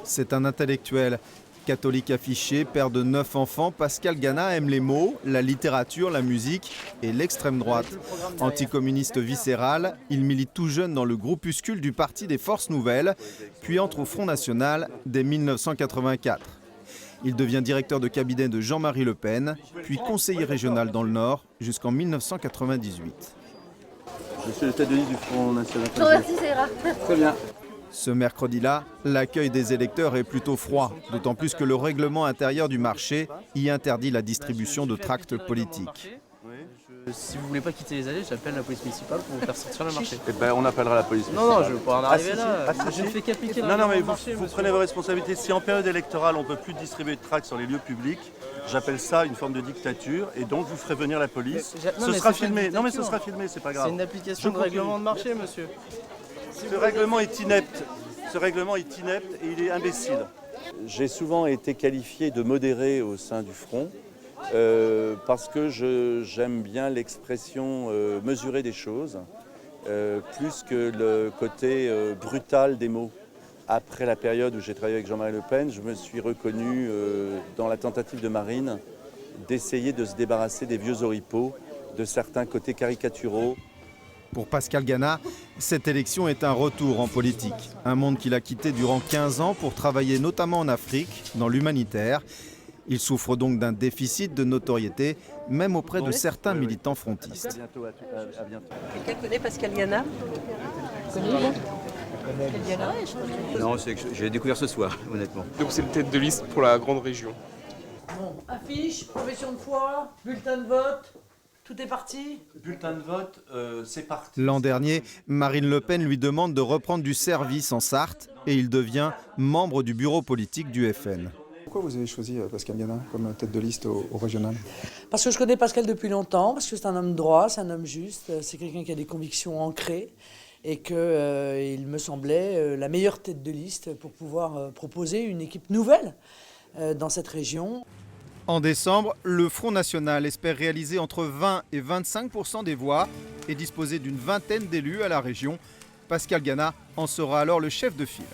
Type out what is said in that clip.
C'est un intellectuel. Catholique affiché, père de 9 enfants, Pascal Gana aime les mots, la littérature, la musique et l'extrême droite. Anticommuniste viscéral, il milite tout jeune dans le groupuscule du Parti des Forces Nouvelles, puis entre au Front National dès 1984. Il devient directeur de cabinet de Jean-Marie Le Pen, puis conseiller régional dans le Nord jusqu'en 1998. Je suis le tête de liste du Front National. Merci, ça ira. Très bien. Ce mercredi-là, l'accueil des électeurs est plutôt froid, d'autant plus que le règlement intérieur du marché y interdit la distribution de tracts politiques. Si vous voulez pas quitter les allées, j'appelle la police municipale pour vous faire sortir le marché. Eh ben, on appellera la police. Non, je veux pas en arriver si, là. si. Je ne fais qu'appliquer Non, mais le vous marché, monsieur. prenez vos responsabilités. Si en période électorale, on ne peut plus distribuer de tracts sur les lieux publics, j'appelle ça une forme de dictature et donc vous ferez venir la police. Ce sera filmé. Non, mais ce sera filmé, c'est pas grave. C'est une application de règlement de marché, monsieur. Ce règlement est inepte. Ce règlement est inepte et il est imbécile. J'ai souvent été qualifié de modéré au sein du Front parce que j'aime bien l'expression mesurée des choses, plus que le côté brutal des mots. Après la période où j'ai travaillé avec Jean-Marie Le Pen, je me suis reconnu dans la tentative de Marine d'essayer de se débarrasser des vieux oripeaux, de certains côtés caricaturaux. Pour Pascal Gana, cette élection est un retour en politique. Un monde qu'il a quitté durant 15 ans pour travailler notamment en Afrique, dans l'humanitaire. Il souffre donc d'un déficit de notoriété, même auprès de certains militants frontistes. À bientôt. Quelqu'un connaît Pascal Gana? Non, c'est que j'ai découvert ce soir, honnêtement. Donc c'est le tête de liste pour la grande région. Bon, affiche, profession de foi, bulletin de vote, tout est parti. Bulletin de vote, c'est parti. L'an dernier, Marine Le Pen lui demande de reprendre du service en Sarthe et il devient membre du bureau politique du FN. Pourquoi vous avez choisi Pascal Gana comme tête de liste au régional? Parce que je connais Pascal depuis longtemps, parce que c'est un homme droit, c'est un homme juste, c'est quelqu'un qui a des convictions ancrées et qu'il me semblait la meilleure tête de liste pour pouvoir proposer une équipe nouvelle dans cette région. En décembre, le Front National espère réaliser entre 20 et 25% des voix et disposer d'une vingtaine d'élus à la région. Pascal Gana en sera alors le chef de file.